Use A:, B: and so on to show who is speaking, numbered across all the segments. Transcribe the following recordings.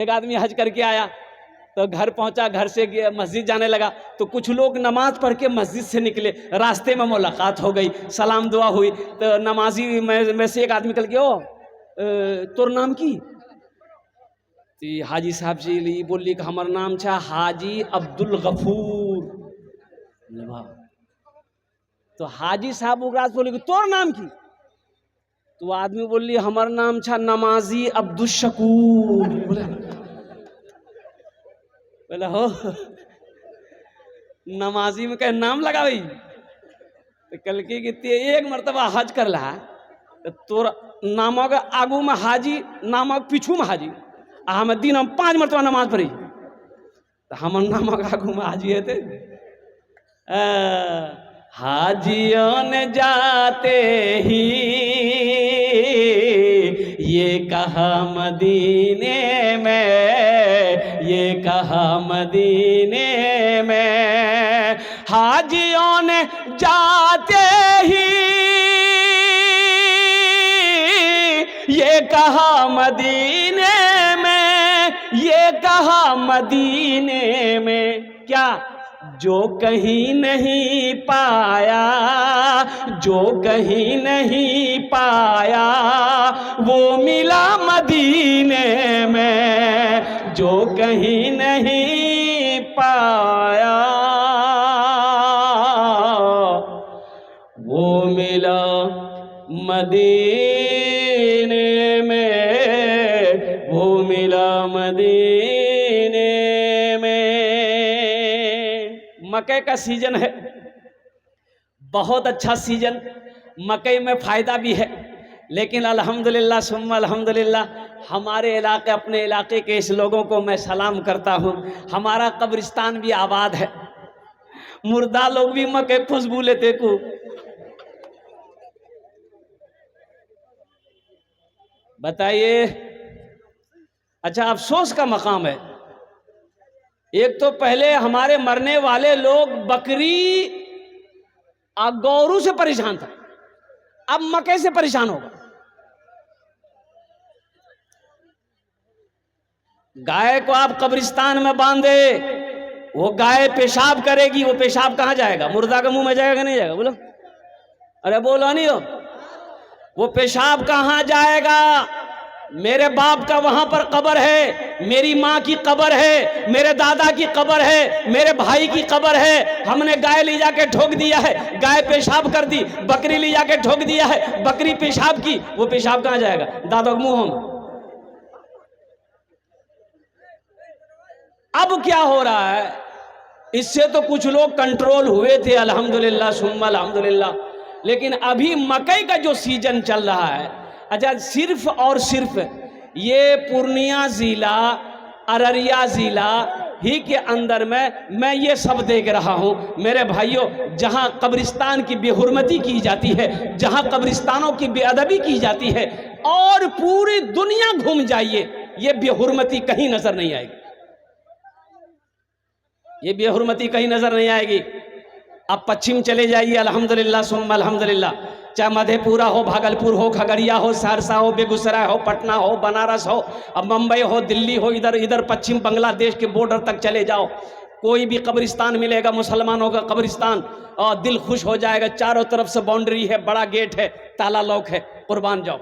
A: एक आदमी हज करके आया तो घर पहुंचा, घर से मस्जिद जाने लगा तो कुछ लोग नमाज पढ़ के मस्जिद से निकले, रास्ते में मुलाकात हो गई, सलाम दुआ हुई तो नमाजी में से एक आदमी निकल गया, ओ तोर नाम की? तो हाजी साहब जी बोली कि हमार नाम छा हाजी अब्दुल गफूर। तो हाजी साहब बोले कि तोर नाम की? तो आदमी बोली हमार नाम छा नमाजी अब्दुल शकूर। बोला हो नमाजी में कह नाम लगा भाई। तो कल की एक मरतबा हज कर ला तो तोर नामक आगू में हाजी, नामक पीछू में हाजी, हम दिन हम 5 मरतबा नमाज पढ़ी तो हमर नामक आगू में हाजी है। हाजियों ने जाते ही ये कहा मदीने में, ये कहा मदीने में, हाजियों ने जाते ही ये कहा मदीने में, ये कहा मदीने में, क्या जो कहीं नहीं पाया, जो कहीं नहीं पाया वो मिला मदीने में, जो कहीं नहीं पाया वो मिला मदीने में, वो मिला मदीने में। मकई का सीजन है, बहुत अच्छा सीजन, मकई में फायदा भी है, लेकिन अल्हम्दुलिल्लाह सुम्मा अल्हम्दुलिल्लाह हमारे इलाके, अपने इलाके के इस लोगों को मैं सलाम करता हूँ। हमारा कब्रिस्तान भी आबाद है, मुर्दा लोग भी मकई खुशबू लेते को। बताइए, अच्छा अफसोस का मकाम है। एक तो पहले हमारे मरने वाले लोग बकरी और गौरू से परेशान था, अब मकई से परेशान होगा। गाय को आप कब्रिस्तान में बांधे, वो गाय पेशाब करेगी, वो पेशाब कहां जाएगा? मुर्दा के मुंह में जाएगा नहीं जाएगा? बोलो, अरे बोलो नहीं हो, वो पेशाब कहां जाएगा? मेरे बाप का वहां पर कब्र है, मेरी माँ की कब्र है, मेरे दादा की कब्र है, मेरे भाई की कब्र है। हमने गाय ले जाके ठोक दिया है, गाय पेशाब कर दी, बकरी ले जाके ठोक दिया है, बकरी पेशाब की, वो पेशाब कहां जाएगा? दादा के मुंह में। अब क्या हो रहा है, इससे तो कुछ लोग कंट्रोल हुए थे अल्हम्दुलिल्लाह सुम्मा अल्हम्दुलिल्लाह, लेकिन अभी मकई का जो सीजन चल रहा है, अच्छा सिर्फ और सिर्फ ये पूर्णिया जिला, अररिया जिला ही के अंदर में मैं ये सब देख रहा हूँ मेरे भाइयों। जहाँ कब्रिस्तान की बेहुरमती की जाती है, जहाँ कब्रिस्तानों की बेअदबी की जाती है, और पूरी दुनिया घूम जाइए ये बेहुरमती कहीं नजर नहीं आएगी, ये बेहुरमती कहीं नजर नहीं आएगी। अब पश्चिम चले जाइए, अल्हम्दुलिल्लाह सुम्मा अल्हम्दुलिल्लाह, चाहे मधेपुरा हो, भागलपुर हो, खगड़िया हो, सहरसा हो, बेगूसराय हो, पटना हो, बनारस हो, अब मुंबई हो, दिल्ली हो, इधर इधर पश्चिम बांग्लादेश के बॉर्डर तक चले जाओ, कोई भी कब्रिस्तान मिलेगा मुसलमानों का कब्रिस्तान, और दिल खुश हो जाएगा। चारों तरफ से बाउंड्री है, बड़ा गेट है, ताला लॉक है, कुर्बान जाओ,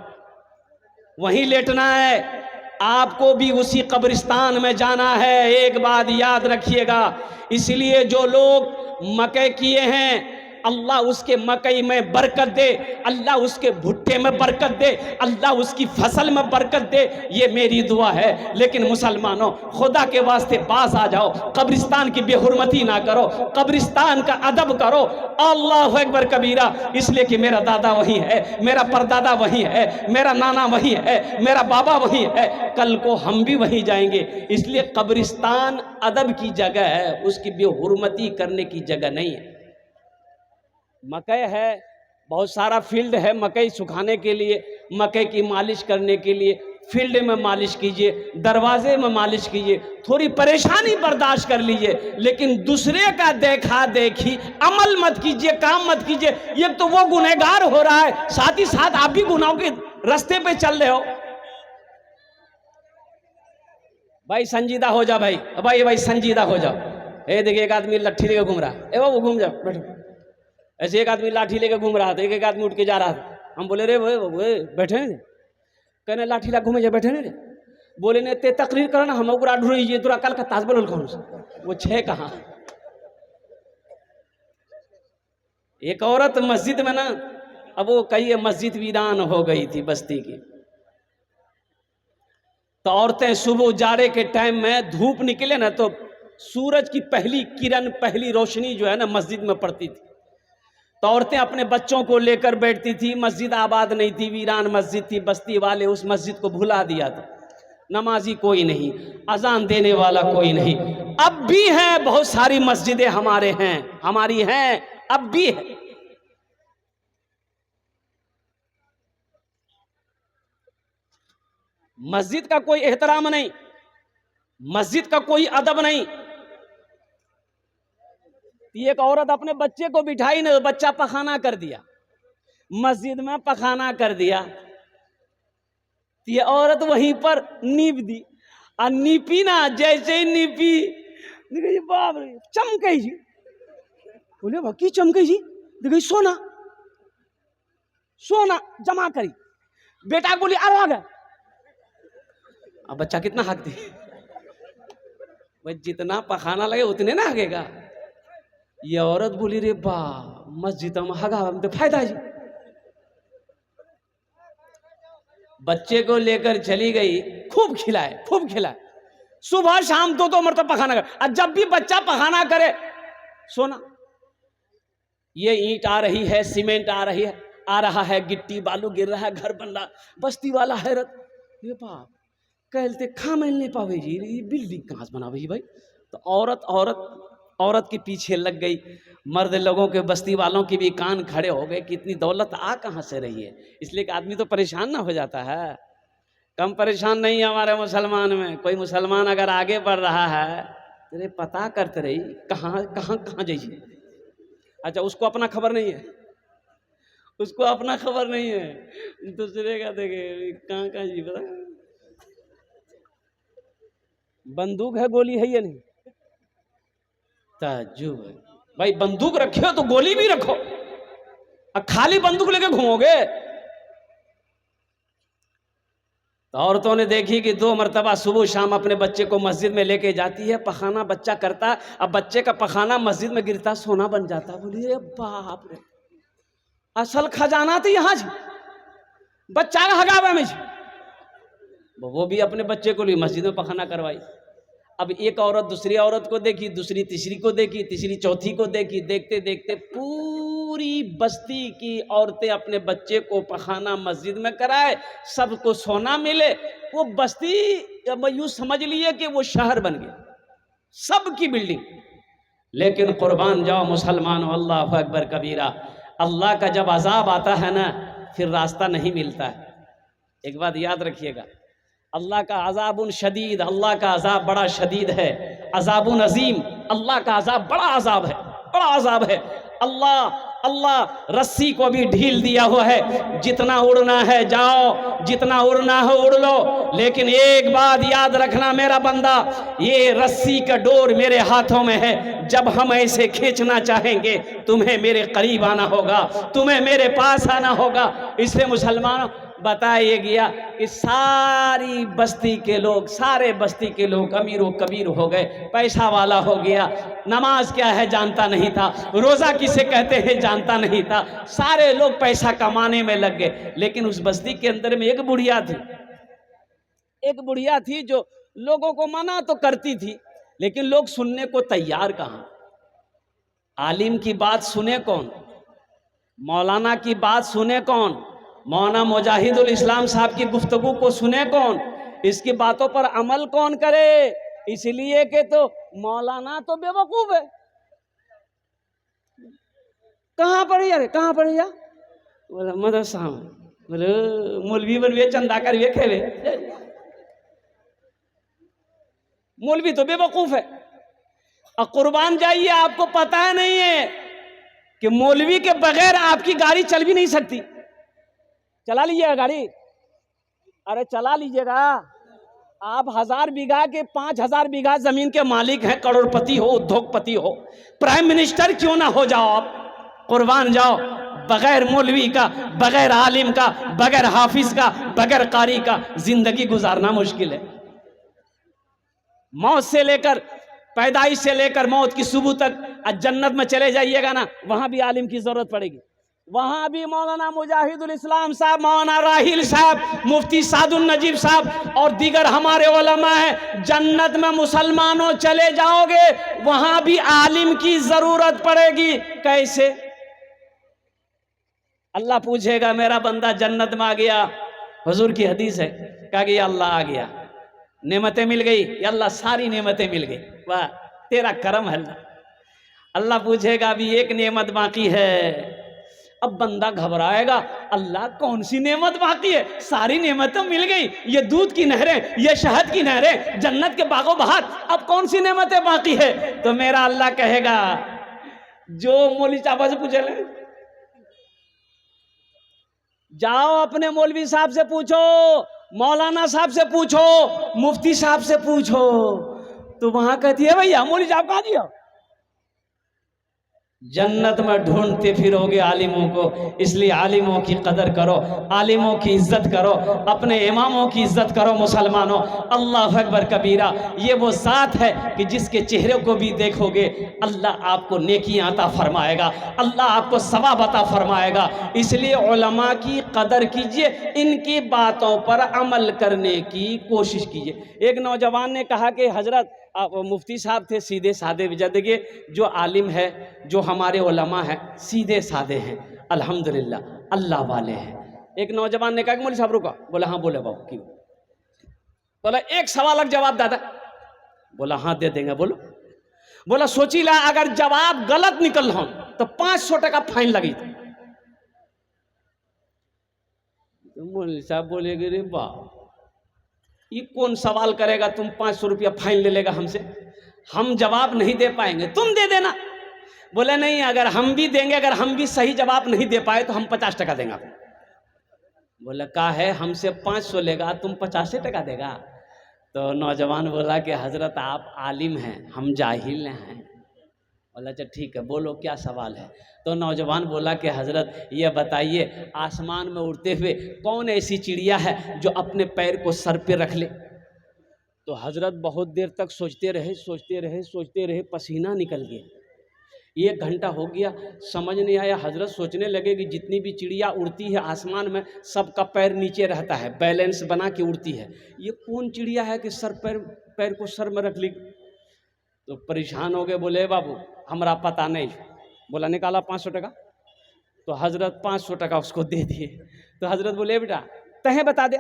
A: वहीं लेटना है। आपको भी उसी कब्रिस्तान में जाना है, एक बात याद रखिएगा। इसलिए जो लोग मकई किए हैं, अल्लाह उसके मकई में बरकत दे, अल्लाह उसके भुट्टे में बरकत दे, अल्लाह उसकी फसल में बरकत दे, ये मेरी दुआ है। लेकिन मुसलमानों, खुदा के वास्ते पास आ जाओ, कब्रिस्तान की बेहुरमती ना करो, कब्रिस्तान का अदब करो। अल्लाह अकबर कबीरा, इसलिए कि मेरा दादा वही है, मेरा परदादा वही है, मेरा नाना वही है, मेरा बाबा वही है, कल को हम भी वही जाएंगे। इसलिए कब्रिस्तान अदब की जगह है, उसकी बेहुरमती करने की जगह नहीं है। मकई है, बहुत सारा फील्ड है मकई सुखाने के लिए, मकई की मालिश करने के लिए, फील्ड में मालिश कीजिए, दरवाजे में मालिश कीजिए, थोड़ी परेशानी बर्दाश्त कर लीजिए, लेकिन दूसरे का देखा देखी अमल मत कीजिए, काम मत कीजिए। ये तो वो गुनहगार हो रहा है, साथ ही साथ आप भी गुनाहों के रास्ते पे चल रहे हो। भाई संजीदा हो जा भाई, भाई भाई संजीदा हो जाओ। देखिए एक आदमी लट्ठी लेके घूम रहा है, ए वो घूम जाओ बैठो। ऐसे एक आदमी लाठी लेके घूम रहा था, एक आदमी उठ के जा रहा था। हम बोले रे वो बैठे नहीं, कहने लाठी ला घूमे जा बैठे नहीं रे। बोले ने ते तकरीर करो ना, हम ओकरा ढूंढिए तोरा कल का ताज बोल कौन वो छे कहाँ। एक औरत मस्जिद में ना, अब वो कही मस्जिद वीरान हो गई थी बस्ती की, तो औरतें सुबह उजाड़े के टाइम में धूप निकले ना तो सूरज की पहली किरण, पहली रोशनी जो है ना मस्जिद में पड़ती थी, तो औरतें अपने बच्चों को लेकर बैठती थी। मस्जिद आबाद नहीं थी, वीरान मस्जिद थी, बस्ती वाले उस मस्जिद को भुला दिया था। नमाजी कोई नहीं, अजान देने वाला कोई नहीं। अब भी हैं बहुत सारी मस्जिदें हमारे हैं, हमारी हैं, अब भी है। मस्जिद का कोई एहतराम नहीं, मस्जिद का कोई अदब नहीं। एक औरत अपने बच्चे को बिठाई ना, बच्चा पखाना कर दिया, मस्जिद में पखाना कर दिया। ये औरत वहीं पर नीप दी, और नीपी ना, जैसे ही नीपी देखिए बाप रे चमके जी। बोले बाकी चमके जी, देखिए सोना सोना जमा करी। बेटा बोली आ गया। अब बच्चा कितना हक दे भाई, जितना पखाना लगे उतने ना हगेगा। ये औरत बोली रे बा मस्जिद में हगा तो फायदा जी। बच्चे को लेकर चली गई, खूब खिलाए खूब खिलाए, सुबह शाम दो मरतबा पखाना करे। और जब भी बच्चा पखाना करे सोना, ये ईंट आ रही है, सीमेंट आ रही है, आ रहा है, गिट्टी बालू गिर रहा है, घर बन रहा। बस्ती वाला हैरत, ये बाप कहते खा मिल नहीं पावे जी, ये बिल्डिंग कहाँ से बनावे जी भाई। तो औरत के पीछे लग गई। मर्द लोगों के, बस्ती वालों के भी कान खड़े हो गए कि इतनी दौलत आ कहाँ से रही है। इसलिए कि आदमी तो परेशान ना हो जाता है। कम परेशान नहीं है हमारे मुसलमान में। कोई मुसलमान अगर आगे बढ़ रहा है तेरे पता करते रही कहाँ कहाँ कहाँ जाइए। अच्छा उसको अपना खबर नहीं है, उसको अपना खबर नहीं है, दूसरे का देखे कहाँ कहाँ जी पता। बंदूक है, गोली है या नहीं? ताज्जुब है भाई, बंदूक रखे हो तो गोली भी रखो। अब खाली बंदूक लेके घूमोगे। तो औरतों ने देखी कि 2 मरतबा सुबह शाम अपने बच्चे को मस्जिद में लेके जाती है, पखाना बच्चा करता, अब बच्चे का पखाना मस्जिद में गिरता, सोना बन जाता। बोलिए बाप रे, असल खजाना तो यहाँ जी, बच्चा का हगावे में जी। वो भी अपने बच्चे को लिए मस्जिद में पखाना करवाई। अब एक औरत दूसरी औरत को देखी, दूसरी तीसरी को देखी, तीसरी चौथी को देखी। देखते देखते पूरी बस्ती की औरतें अपने बच्चे को पखाना मस्जिद में कराए, सबको सोना मिले। वो बस्ती यूं समझ लिए कि वो शहर बन गया, सबकी बिल्डिंग। लेकिन कुर्बान जाओ मुसलमानों, अल्लाह अकबर कबीरा। अल्लाह का जब अजाब आता है ना, फिर रास्ता नहीं मिलता है। एक बात याद रखिएगा, अल्लाह का अजाबुन शदीद, अल्लाह का अजाब बड़ा शदीद है। अजाबुन अजीम, अल्लाह का अजाब बड़ा अजाब है, बड़ा अजाब है। अल्लाह रस्सी को भी ढील दिया हुआ है, जितना उड़ना है जाओ, जितना उड़ना है उड़ लो। लेकिन एक बात याद रखना मेरा बंदा, ये रस्सी का डोर मेरे हाथों में है। जब हम ऐसे खींचना चाहेंगे तुम्हें मेरे करीब आना होगा, तुम्हें मेरे पास आना होगा। इसलिए मुसलमानों बताया गया कि सारी बस्ती के लोग, सारे बस्ती के लोग अमीर व कबीर हो गए, पैसा वाला हो गया। नमाज क्या है जानता नहीं था, रोज़ा किसे कहते हैं जानता नहीं था। सारे लोग पैसा कमाने में लग गए। लेकिन उस बस्ती के अंदर में एक बुढ़िया थी, एक बुढ़िया थी जो लोगों को मना तो करती थी, लेकिन लोग सुनने को तैयार कहाँ। आलिम की बात सुने कौन, मौलाना की बात सुने कौन, मौलाना मुजाहिदुल इस्लाम साहब की गुफ्तगू को सुने कौन, इसकी बातों पर अमल कौन करे। इसलिए कि तो मौलाना तो बेवकूफ है। कहाँ पढ़ी यार, कहाँ पढ़ी यार, बोला मदरसा में। बोले मौलवी बनवे, चंदा करिए खेवे। मौलवी तो बेवकूफ है। और कुर्बान जाइए, आपको पता है नहीं है कि मौलवी के बगैर आपकी गाड़ी चल भी नहीं सकती। चला लीजिएगा गाड़ी, अरे चला लीजिएगा, आप 1000 बीघा के 5000 बीघा जमीन के मालिक हैं, करोड़पति हो, उद्योगपति हो, प्राइम मिनिस्टर क्यों ना हो जाओ आप, कुर्बान जाओ। बगैर मौलवी का, बगैर आलिम का, बगैर हाफिज का, बगैर कारी का जिंदगी गुजारना मुश्किल है। मौत से लेकर, पैदाइश से लेकर मौत की सुबह तक जन्नत में चले जाइएगा ना, वहां भी आलिम की जरूरत पड़ेगी। वहां भी मौलाना मुजाहिदुल इस्लाम साहब, मौलाना राहिल साहब, मुफ्ती सादुल नजीब साहब और दीगर हमारे उलमा हैं। जन्नत में मुसलमानों चले जाओगे, वहां भी आलिम की जरूरत पड़ेगी। कैसे? अल्लाह पूछेगा मेरा बंदा जन्नत में आ गया, हुजूर की हदीस है, कहा कि अल्लाह आ गया, नेमतें मिल गई, या अल्लाह सारी नेमतें मिल गई, वाह तेरा करम है अल्लाह। अल्लाह पूछेगा अभी एक नेमत बाकी है। अब बंदा घबराएगा, अल्लाह कौन सी नेमत बाकी है? सारी नेमत तो मिल गई, ये दूध की नहरें, ये शहद की नहरें, जन्नत के बागो बहार, अब कौन सी नेमतें बाकी है? तो मेरा अल्लाह कहेगा जो मौलवी चाबा से पूछे ले, जाओ अपने मौलवी साहब से पूछो, मौलाना साहब से पूछो, मुफ्ती साहब से पूछो। तो वहां कहती है भैया मौलवी साहब कहा दिया? जन्नत में ढूंढते फिरोगे आलिमों को, इसलिए आलिमों की कदर करो, आलिमों की इज्जत करो, अपने इमामों की इज्जत करो मुसलमानों। अल्लाह अकबर कबीरा। ये वो ज़ात है कि जिसके चेहरे को भी देखोगे अल्लाह आपको नेकियां अता फरमाएगा, अल्लाह आपको सवाब अता फरमाएगा। इसलिए उलमा की कदर कीजिए, इनकी बातों पर अमल करने की कोशिश कीजिए। एक नौजवान ने कहा कि हजरत मुफ्ती साहब थे सीधे साधे विजदगे, जो आलिम है, जो हमारे उलमा हैं सीधे साधे हैं, अल्हम्दुलिल्लाह अल्लाह वाले हैं। एक नौजवान ने कहा कि मौलवी साहब रुका, बोला हाँ बोले बाबू क्यों? बोला एक सवाल का जवाब दादा। बोला हाँ दे देंगे, बोलो। बोला सोची ला अगर जवाब गलत निकल हो तो 500 टका फाइन लगी। तो मौलवी साहब बोले रे वाह, ये कौन सवाल करेगा, तुम 500 रुपया फाइन ले लेगा हमसे, हम जवाब नहीं दे पाएंगे, तुम दे देना। बोले नहीं, अगर हम भी देंगे, अगर हम भी सही जवाब नहीं दे पाए तो हम 50 टका देंगे। बोले का है हमसे 500 लेगा, तुम 50 टका देगा? तो नौजवान बोला कि हजरत आप आलिम हैं, हम जाहिल हैं। बोला अच्छा ठीक है, बोलो क्या सवाल है? तो नौजवान बोला कि हजरत ये बताइए, आसमान में उड़ते हुए कौन ऐसी चिड़िया है जो अपने पैर को सर पे रख ले? तो हजरत बहुत देर तक सोचते रहे, सोचते रहे, सोचते रहे, पसीना निकल गया। 1 घंटा हो गया, समझ नहीं आया। हजरत सोचने लगे कि जितनी भी चिड़िया उड़ती है आसमान में, सबका पैर नीचे रहता है, बैलेंस बना के उड़ती है, ये कौन चिड़िया है कि पैर को सर में रख ली? तो परेशान हो गए, बोले बाबू हमरा पता नहीं। बोला निकाला 500 टका। तो हजरत 500 टका उसको दे दिए। तो हजरत बोले बेटा तहें बता दे।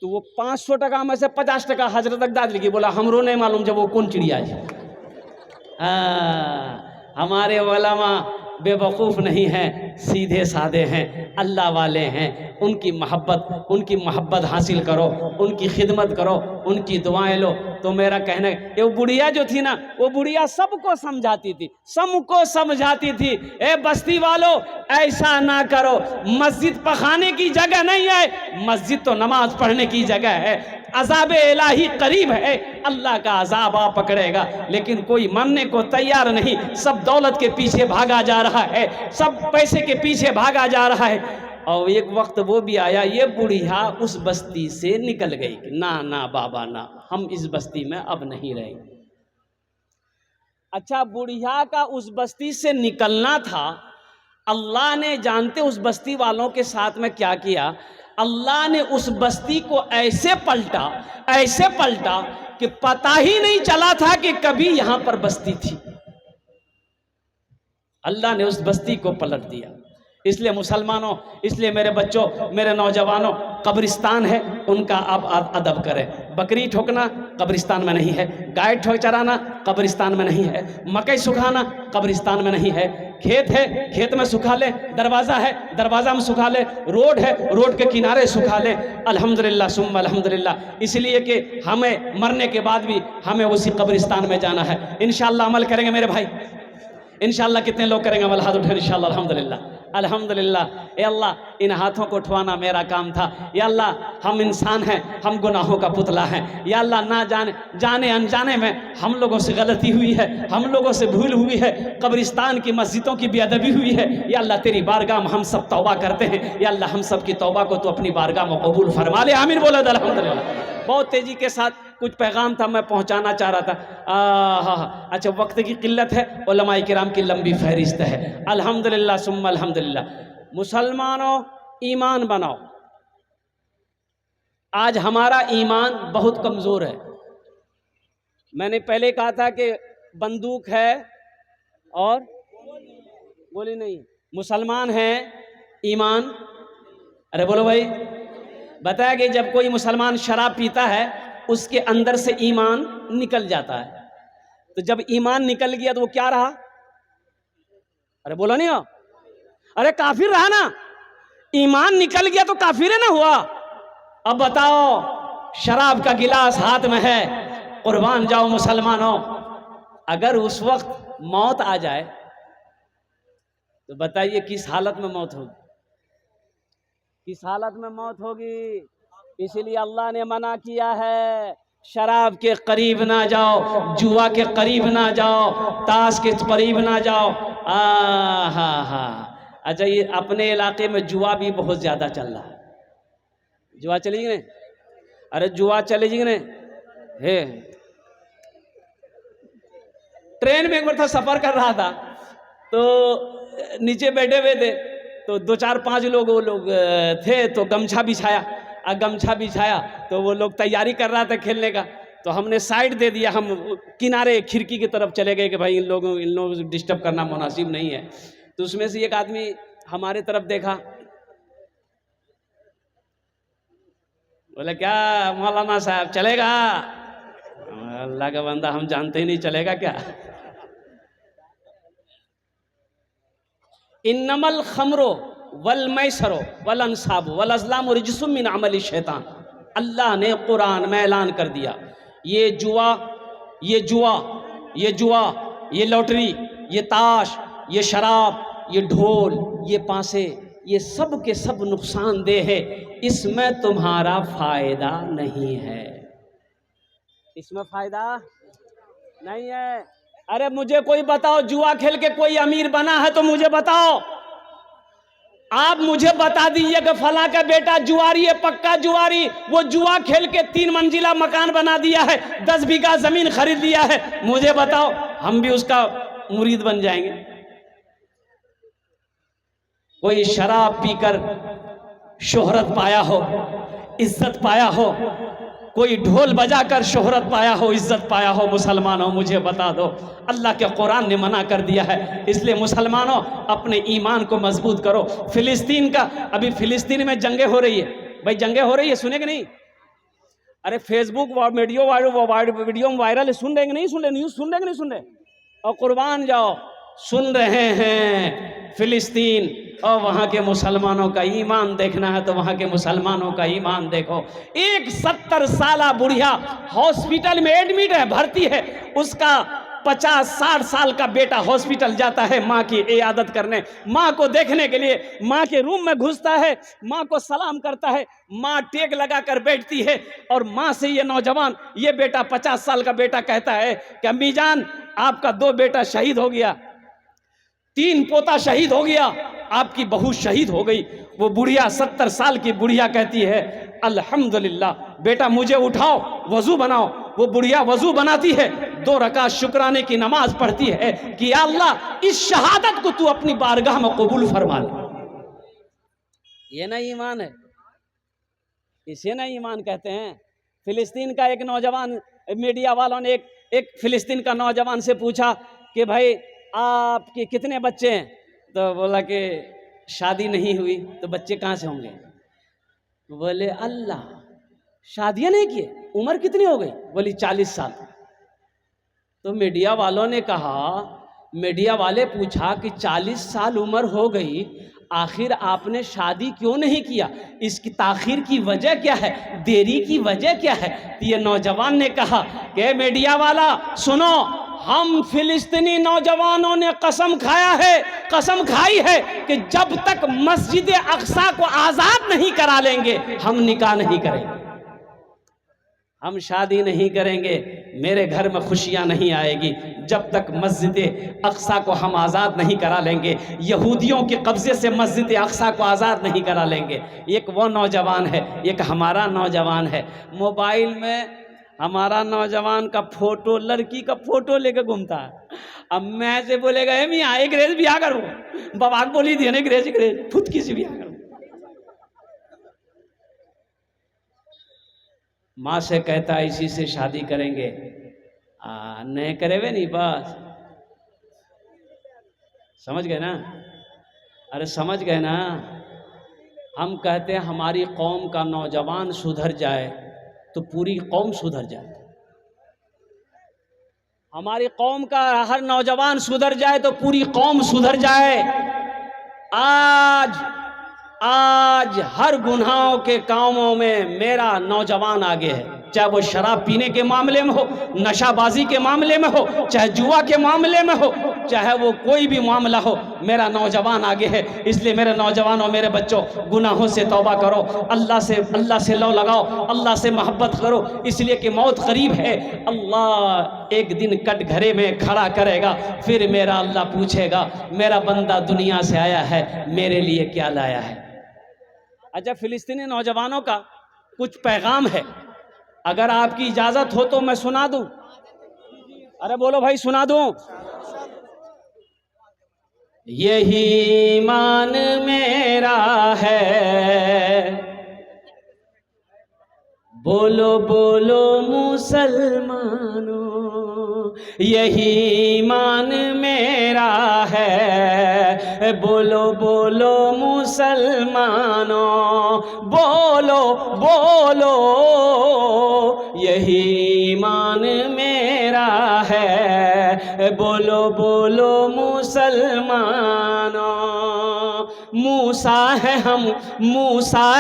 A: तो वो 500 टका में से 50 टका हजरत तक दाद लिखी। बोला हमरो नहीं मालूम जब वो कौन चिड़िया है। हमारे उलमा बेवकूफ़ नहीं हैं, सीधे साधे हैं, अल्लाह वाले हैं। उनकी मोहब्बत हासिल करो, उनकी खिदमत करो, उनकी दुआएं लो। तो मेरा कहना है, ये बुढ़िया जो थी ना, वो बुढ़िया सबको समझाती थी, सबको समझाती थी, ए बस्ती वालों ऐसा ना करो, मस्जिद पखाने की जगह नहीं है, मस्जिद तो नमाज पढ़ने की जगह है। अज़ाब इलाही करीब है, अल्लाह का अज़ाब आ पकड़ेगा। लेकिन कोई मानने को तैयार नहीं, सब दौलत के पीछे भागा जा रहा है, सब पैसे के पीछे भागा जा रहा है। और एक वक्त वो भी आया, ये बुढ़िया उस बस्ती से निकल गई, ना ना बाबा ना, हम इस बस्ती में अब नहीं रहेंगे। अच्छा, बुढ़िया का उस बस्ती से निकलना था, अल्लाह ने जानते उस बस्ती वालों के साथ में क्या किया। अल्लाह ने उस बस्ती को ऐसे पलटा कि पता ही नहीं चला था कि कभी यहां पर बस्ती थी। अल्लाह ने उस बस्ती को पलट दिया। इसलिए मुसलमानों, इसलिए मेरे बच्चों, मेरे नौजवानों, कब्रिस्तान है उनका आप अदब करें। बकरी ठोकना कब्रिस्तान में नहीं है, गाय ठोक चराना कब्रिस्तान में नहीं है, मकई सुखाना कब्रिस्तान में नहीं है, खेत है खेत में सुखा ले, दरवाज़ा है दरवाज़ा में सुखा ले, रोड है रोड के किनारे सुखा ले। अल्हम्दुलिल्लाह सुम्मा अल्हम्दुलिल्लाह। इसलिए कि हमें मरने के बाद भी हमें उसी कब्रिस्तान में जाना है। इंशाअल्लाह अमल करेंगे मेरे भाई, इंशाअल्लाह। कितने लोग करेंगे अमल? हाथ उठे इंशाअल्लाह। अल्हम्दुलिल्लाह अल्हम्दुलिल्लाह। ए अल्लाह इन हाथों को उठवाना मेरा काम था। या अल्लाह हम इंसान हैं, हम गुनाहों का पुतला हैं। या अल्लाह ना जाने अनजाने में हम लोगों से गलती हुई है, हम लोगों से भूल हुई है, कब्रिस्तान की मस्जिदों की बेअदबी हुई है। या अल्लाह तेरी बारगाह में हम सब तौबा करते हैं। या अल्लाह हम सब की तौबा को तो अपनी बारगाह में कबूल फरमा ले। आमीन बोला अल्हम्दुलिल्लाह। बहुत तेजी के साथ कुछ पैगाम था मैं पहुंचाना चाह रहा था। अच्छा, वक्त की किल्लत है, उलमाए किराम की लंबी फहरिस्त है। अल्हम्दुलिल्लाह सुम्मा अल्हम्दुलिल्लाह। मुसलमानों ईमान बनाओ। आज हमारा ईमान बहुत कमज़ोर है। मैंने पहले कहा था कि बंदूक है और गोली नहीं, मुसलमान है ईमान। अरे बोलो भाई, बताया कि जब कोई मुसलमान शराब पीता है उसके अंदर से ईमान निकल जाता है। तो जब ईमान निकल गया तो वो क्या रहा? अरे बोलो नहीं हो, अरे काफिर रहा ना। ईमान निकल गया तो काफिर है ना हुआ। अब बताओ, शराब का गिलास हाथ में है, कुर्बान जाओ मुसलमानों। अगर उस वक्त मौत आ जाए तो बताइए किस हालत में मौत होगी? किस हालत में मौत होगी? इसीलिए अल्लाह ने मना किया है, शराब के करीब ना जाओ, जुआ के करीब ना जाओ, ताश के करीब ना जाओ। हा। अच्छा, ये अपने इलाके में जुआ भी बहुत ज़्यादा चल रहा है। जुआ चलेगी नहीं? अरे जुआ चलेगी नहीं है। ट्रेन में एक बार था, सफ़र कर रहा था तो नीचे बैठे हुए थे तो 2-4-5 लोग वो लोग थे तो गमछा बिछाया तो वो लोग तैयारी कर रहा था खेलने का। तो हमने साइड दे दिया, हम किनारे खिड़की की तरफ चले गए कि भाई इन लोगों को डिस्टर्ब करना मुनासिब नहीं है। तो उसमें से एक आदमी हमारे तरफ देखा, बोले क्या मौलाना साहब चलेगा? अल्लाह का बंदा, हम जानते ही नहीं, चलेगा क्या? इन्नमल खमरो वल मैसरो वल अंसाब वल अज़लाम रिज्सुम मिन अमल शैतान। अल्लाह ने कुरान में ऐलान कर दिया, ये जुआ, ये लॉटरी, ये ताश, ये शराब, ये ढोल, ये पासे, ये सब के सब नुकसानदेह है। इसमें तुम्हारा फायदा नहीं है, इसमें फायदा नहीं है। अरे मुझे कोई बताओ, जुआ खेल के कोई अमीर बना है तो मुझे बताओ। आप मुझे बता दीजिए कि फला का बेटा जुआरी है, पक्का जुआरी, वो जुआ खेल के 3 मंजिला मकान बना दिया है, 10 बीघा जमीन खरीद लिया है। मुझे बताओ, हम भी उसका मुरीद बन जाएंगे। कोई शराब पीकर शोहरत पाया हो, इज्जत पाया हो, कोई ढोल बजाकर शोहरत पाया हो, इज्जत पाया हो, मुसलमानों मुझे बता दो। अल्लाह के कुरान ने मना कर दिया है। इसलिए मुसलमानों अपने ईमान को मजबूत करो। फिलिस्तीन का, अभी फिलिस्तीन में जंगें हो रही है भाई, जंगें हो रही है, सुने कि नहीं? अरे फेसबुक वीडियो वायरल है, सुन रहे कि नहीं सुन रहे? न्यूज़ सुन रहे कि नहीं सुन रहे? और कुर्बान जाओ, सुन रहे हैं फिलिस्तीन, और वहाँ के मुसलमानों का ईमान देखना है तो वहाँ के मुसलमानों का ईमान देखो। एक 70 साला बुढ़िया हॉस्पिटल में एडमिट है, भर्ती है, उसका 50-60 साल का बेटा हॉस्पिटल जाता है माँ की इयादत करने, माँ को देखने के लिए। माँ के रूम में घुसता है, माँ को सलाम करता है, माँ टेक लगा कर बैठती है, और माँ से ये नौजवान, ये बेटा 50 साल का बेटा कहता है कि अम्मी जान, आपका 2 बेटा शहीद हो गया, 3 पोता शहीद हो गया, आपकी बहू शहीद हो गई। वो बुढ़िया, 70 साल की बुढ़िया कहती है अल्हम्दुलिल्लाह, बेटा मुझे उठाओ, वजू बनाओ। वो बुढ़िया वजू बनाती है, 2 रकात शुक्राने की नमाज पढ़ती है कि या अल्लाह, इस शहादत को तू अपनी बारगाह में कबूल फरमा ले। ये ना ईमान है, इसे ना ईमान कहते हैं। फिलिस्तीन का एक नौजवान, मीडिया वालों ने एक फिलिस्तीन का नौजवान से पूछा कि भाई आपके कितने बच्चे हैं? तो बोला कि शादी नहीं हुई। तो बच्चे कहाँ से होंगे? बोले अल्लाह, शादियाँ नहीं किए, उम्र कितनी हो गई? बोली 40 साल। तो मीडिया वालों ने कहा, मीडिया वाले पूछा कि 40 साल उम्र हो गई, आखिर आपने शादी क्यों नहीं किया? इसकी ताखीर की वजह क्या है? देरी की वजह क्या है? ये नौजवान ने कहा कि मीडिया वाला सुनो, हम फिलिस्तीनी नौजवानों ने कसम खाई है कि जब तक मस्जिद अक्सा को आज़ाद नहीं करा लेंगे हम निकाह नहीं करेंगे, हम शादी नहीं करेंगे, मेरे घर में खुशियां नहीं आएगी जब तक मस्जिद अक्सा को हम आज़ाद नहीं करा लेंगे, यहूदियों के कब्ज़े से मस्जिद अक्सा को आज़ाद नहीं करा लेंगे। एक वो नौजवान है, एक हमारा नौजवान है। मोबाइल में हमारा नौजवान का फोटो, लड़की का फोटो लेकर घूमता है। अब मैं से बोलेगा ए मियाँ एक ग्रेज भी आ करो, बाबा बोली दिए ग्रेज फुदकी से भी आ करो। माँ से कहता है इसी से शादी करेंगे, नहीं करेवे नहीं, बस समझ गए ना, अरे समझ गए ना। हम कहते हैं हमारी कौम का नौजवान सुधर जाए तो पूरी कौम सुधर जाए, हमारी कौम का हर नौजवान सुधर जाए तो पूरी कौम सुधर जाए। आज हर गुनाहों के कामों में मेरा नौजवान आगे है, चाहे वो शराब पीने के मामले में हो, नशाबाजी के मामले में हो, चाहे जुआ के मामले में हो, चाहे वो कोई भी मामला हो, मेरा नौजवान आगे है। इसलिए मेरे नौजवानों, मेरे बच्चों, गुनाहों से तौबा करो, अल्लाह से लौ लगाओ, अल्लाह से मोहब्बत करो, इसलिए कि मौत करीब है। अल्लाह एक दिन कटघरे में खड़ा करेगा, फिर मेरा अल्लाह पूछेगा मेरा बंदा दुनिया से आया है, मेरे लिए क्या लाया है। अच्छा, फिलिस्तीनी नौजवानों का कुछ पैगाम है, अगर आपकी इजाजत हो तो मैं सुना दूं। अरे बोलो भाई, सुना दूं। यही ईमान मेरा है, बोलो बोलो मुसलमानों, यही ईमान मेरा है, बोलो बोलो मुसलमानों, बोलो बोलो यही ईमान मेरा है, बोलो बोलो मुसलमानों। मूसा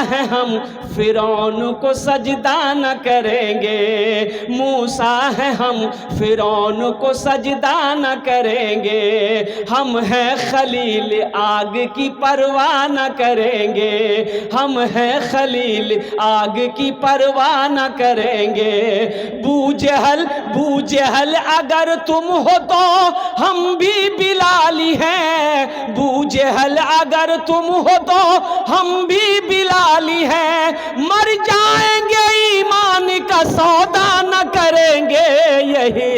A: है हम फिरौन को सजदा न करेंगे, मूसा है हम फिरौन को सजदा न करेंगे, हम हैं खलील आग की परवाह न करेंगे, हम हैं खलील आग की परवाह न करेंगे। बूजहल अगर तुम हो तो हम भी बिलाली हैं, बूजहल अगर तुम हो तो हम भी बिलाली हैं, मर जाएंगे ईमान का सौदा न करेंगे, यही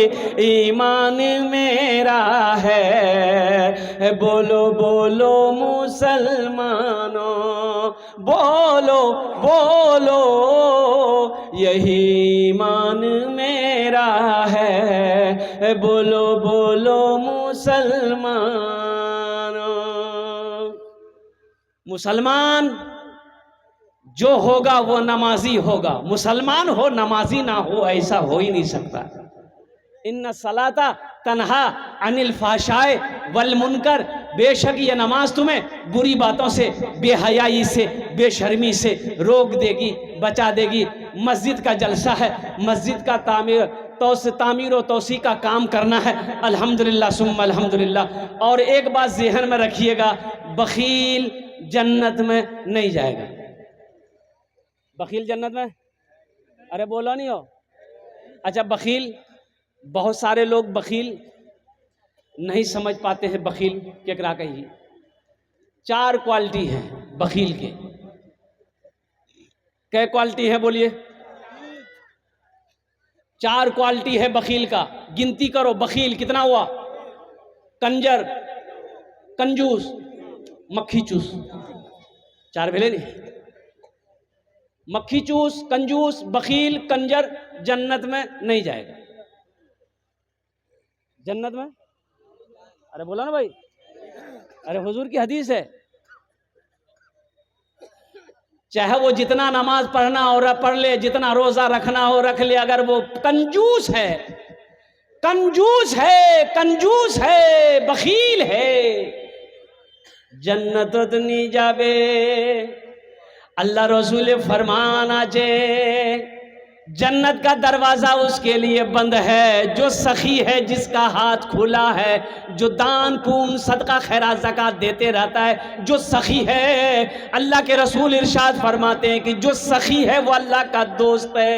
A: ईमान मेरा है, बोलो बोलो मुसलमानों, बोलो बोलो यही ईमान मेरा है, बोलो बोलो मुसलमानों। मुसलमान जो होगा वो नमाजी होगा, मुसलमान हो नमाजी ना हो ऐसा हो ही नहीं सकता। इन्ना सलाता तन्हा अनिल फाशाए वल मुनकर, बेशक ये नमाज तुम्हें बुरी बातों से, बेहयाई से, बेशर्मी से रोक देगी, बचा देगी। मस्जिद का जलसा है, मस्जिद का तामीर और तोसी का काम करना है, अल्हम्दुलिल्लाह सुम्मा अल्हम्दुलिल्लाह। और एक बात ज़हन में रखिएगा, बखील जन्नत में नहीं जाएगा। बखील जन्नत में, अरे बोलो नहीं हो। अच्छा, बखील, बहुत सारे लोग बखील नहीं समझ पाते हैं, बखील केकरा कही। 4 क्वालिटी है बखील के। क्या क्वालिटी है बोलिए? 4 क्वालिटी है बखील का, गिनती करो। बखील कितना हुआ? कंजर, कंजूस, मक्खी चूस। 4 भेले नहीं? मक्खी चूस, कंजूस, बखील, कंजर जन्नत में नहीं जाएगा। जन्नत में, अरे बोला ना भाई, अरे हुजूर की हदीस है, चाहे वो जितना नमाज पढ़ना हो पढ़ ले, जितना रोजा रखना हो रख ले, अगर वो कंजूस है, कंजूस है, कंजूस है, बखील है, जन्नत नहीं जावे। अल्लाह रसूल फरमान आजे जन्नत का दरवाजा उसके लिए बंद है जो सखी है, जिसका हाथ खुला है, जो दान पून सदका खैरात ज़कात देते रहता है, जो सखी है। अल्लाह के रसूल इरशाद फरमाते हैं कि जो सखी है वो अल्लाह का दोस्त है।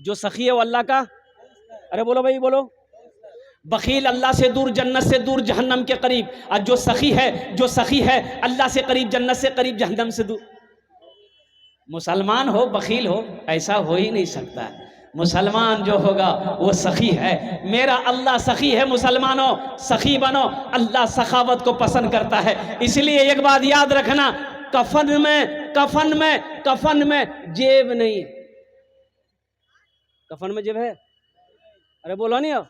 A: जो सखी है वो अल्लाह का, अरे बोलो भाई बोलो। बखील अल्लाह से दूर, जन्नत से दूर, जहन्नम के करीब। और जो सखी है अल्लाह से करीब, जन्नत से करीब, जहन्नम से दूर। मुसलमान हो बखील हो, ऐसा हो ही नहीं सकता। मुसलमान जो होगा वो सखी है। मेरा अल्लाह सखी है। मुसलमानों सखी बनो, अल्लाह सखावत को पसंद करता है। इसलिए एक बात याद रखना, कफन में जेब नहीं। कफन में जेब है? अरे बोलो नहीं हो।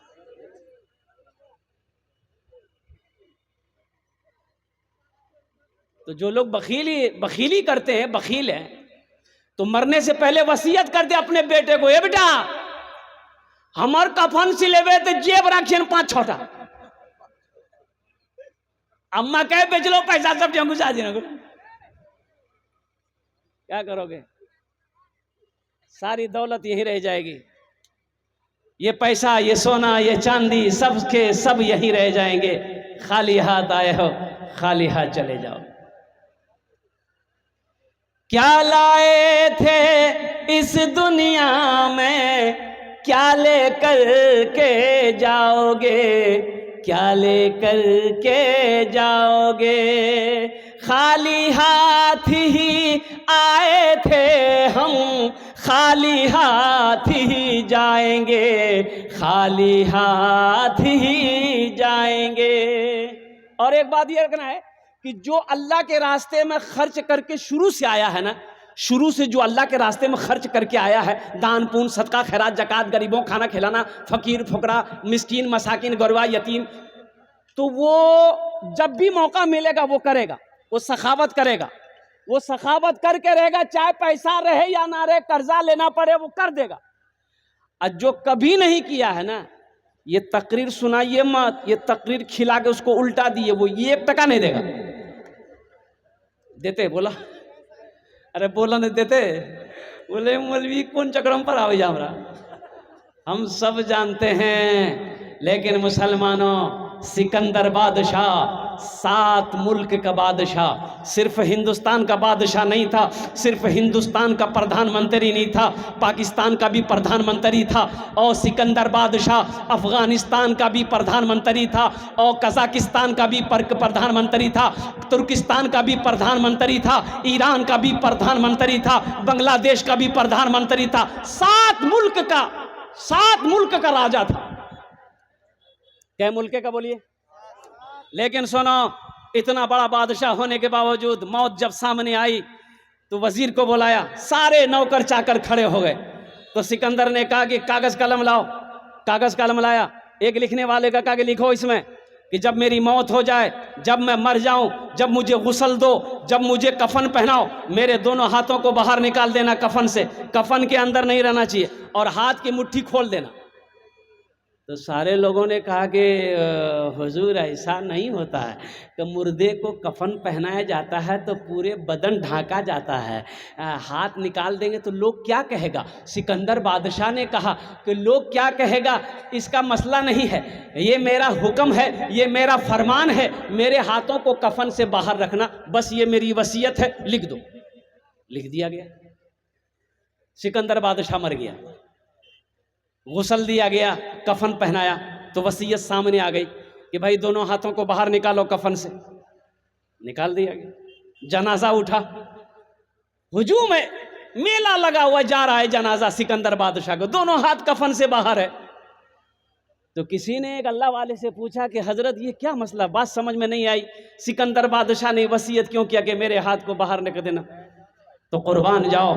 A: तो जो लोग बखीली करते हैं, बखील है, तो मरने से पहले वसीयत कर दे अपने बेटे को, ए बेटा हमार कफन सिलेबे तो जेब रखिए 5 छोटा। अम्मा कहे बेच लो पैसा सब घुसा देना। क्या करोगे? सारी दौलत यही रह जाएगी। ये पैसा, ये सोना, ये चांदी, सब के सब यही रह जाएंगे। खाली हाथ आए हो, खाली हाथ चले जाओ। क्या लाए थे इस दुनिया में, क्या लेकर के जाओगे, क्या लेकर के जाओगे। खाली हाथ ही आए थे हम, खाली हाथ ही जाएंगे, खाली हाथ ही जाएंगे। और एक बात ये रखना है कि जो अल्लाह के रास्ते में खर्च करके शुरू से आया है ना, शुरू से जो अल्लाह के रास्ते में खर्च करके आया है, दान पून सदका खैरात जकात, गरीबों खाना खिलाना, फकीर फुकरा मिस्कीन मसाकिन गरवा यतीम, तो वो जब भी मौका मिलेगा वो करेगा, वो सखावत करेगा, वो सखावत करके रहेगा। चाहे पैसा रहे या ना रहे, कर्जा लेना पड़े वो कर देगा। और जो कभी नहीं किया है ना, ये तकरीर सुनाइए मत, ये तकरीर खिला के उसको उल्टा दिए, वो 1 टका नहीं देगा। देते बोला, अरे बोला नहीं देते, बोले मौलवी कौन चक्रम पर आओ जा हमरा। हम सब जानते हैं, लेकिन मुसलमानों सिकंदर बादशाह 7 मुल्क का बादशाह, सिर्फ हिंदुस्तान का बादशाह नहीं था, सिर्फ हिंदुस्तान का प्रधानमंत्री नहीं था, पाकिस्तान का भी प्रधानमंत्री था, और सिकंदर बादशाह अफगानिस्तान का भी प्रधानमंत्री था, और कजाकिस्तान का भी प्रधानमंत्री था, तुर्किस्तान का भी प्रधानमंत्री था, ईरान का भी प्रधानमंत्री था, बांग्लादेश का भी प्रधानमंत्री था। 7 मुल्क का राजा था। क्या मुल्क का बोलिए? लेकिन सुनो, इतना बड़ा बादशाह होने के बावजूद मौत जब सामने आई तो वजीर को बुलाया, सारे नौकर चाकर खड़े हो गए। तो सिकंदर ने कहा कि कागज कलम लाओ। कागज कलम लाया। एक लिखने वाले का कहा कि लिखो इसमें कि जब मेरी मौत हो जाए, जब मैं मर जाऊं, जब मुझे गुस्ल दो, जब मुझे कफन पहनाओ, मेरे दोनों हाथों को बाहर निकाल देना कफन से, कफन के अंदर नहीं रहना चाहिए, और हाथ की मुट्ठी खोल देना। तो सारे लोगों ने कहा कि हुजूर ऐसा नहीं होता है कि मुर्दे को कफन पहनाया जाता है तो पूरे बदन ढांका जाता है, हाथ निकाल देंगे तो लोग क्या कहेगा। सिकंदर बादशाह ने कहा कि लोग क्या कहेगा इसका मसला नहीं है, ये मेरा हुक्म है, ये मेरा फरमान है, मेरे हाथों को कफन से बाहर रखना, बस ये मेरी वसीयत है, लिख दो। लिख दिया गया। सिकंदर बादशाह मर गया, गुस्ल दिया गया, कफन पहनाया, तो वसीयत सामने आ गई कि भाई दोनों हाथों को बाहर निकालो कफन से। निकाल दिया गया। जनाजा उठा, हुजूम है, मेला लगा हुआ जा रहा है जनाजा सिकंदर बादशाह को, दोनों हाथ कफन से बाहर है। तो किसी ने एक अल्लाह वाले से पूछा कि हजरत ये क्या मसला, बात समझ में नहीं आई, सिकंदर बादशाह ने वसीयत क्यों किया कि मेरे हाथ को बाहर निकल देना। तो कुर्बान जाओ,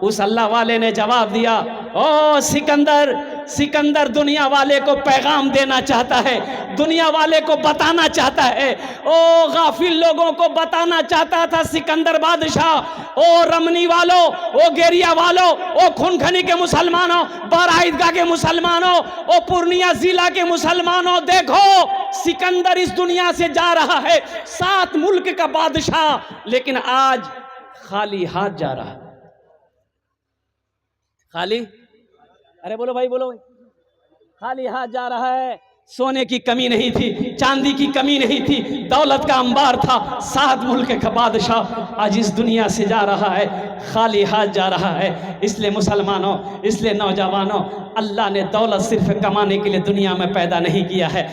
A: उस अल्लाह वाले ने जवाब दिया, ओ सिकंदर दुनिया वाले को पैगाम देना चाहता है, दुनिया वाले को बताना चाहता है, ओ गाफिल लोगों को बताना चाहता था सिकंदर बादशाह। ओ रमनी वालों, ओ गेरिया वालों, ओ खुनखनी के मुसलमानों, बारा ईदगाह के मुसलमानों, ओ पूर्णिया जिला के मुसलमानों, देखो सिकंदर इस दुनिया से जा रहा है, 7 मुल्क का बादशाह, लेकिन आज खाली हाथ जा रहा है। खाली, अरे बोलो भाई बोलो, खाली हाथ जा रहा है। सोने की कमी नहीं थी, चांदी की कमी नहीं थी, दौलत का अंबार था, 7 मुल्क का बादशाह आज इस दुनिया से जा रहा है, खाली हाथ जा रहा है। इसलिए मुसलमानों, इसलिए नौजवानों, अल्लाह ने दौलत सिर्फ कमाने के लिए दुनिया में पैदा नहीं किया है।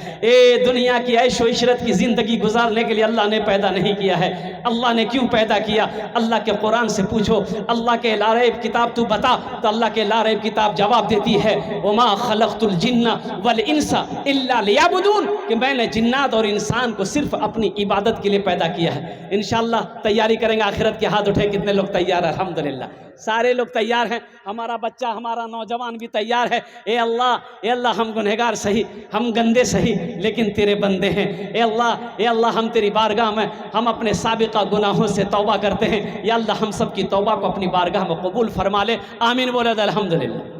A: दुनिया की ऐशो इशरत की ज़िंदगी गुजारने के लिए अल्लाह ने पैदा नहीं किया है। अल्लाह ने क्यों पैदा किया? अल्लाह के कुरान से पूछो, अल्लाह के लारैब किताब तू बता, तो अल्लाह के लारैब किताब जवाब देती है, वमा खलक़तुल जिन्ना वल इंसा इल्ला लियअबुदून, कि मैंने जिन्नात और इंसान को सिर्फ अपनी इबादत के लिए पैदा किया है। इंशाअल्लाह तैयारी करेंगे आखिरत के। हाथ उठे, कितने लोग तैयार हैं? अल्हम्दुलिल्लाह, सारे लोग तैयार हैं। हमारा बच्चा, हमारा नौजवान भी तैयार है। ए अल्लाह, हम गुनहगार सही, हम गंदे सही, लेकिन तेरे बंदे हैं। ए अल्लाह, हम तेरी बारगाह में, हम अपने साबिका गुनाहों से तौबा करते हैं। या अल्लाह, हम सब की तौबा को अपनी बारगाह में कबूल फरमा ले। आमीन बोले अल्हम्दुलिल्लाह।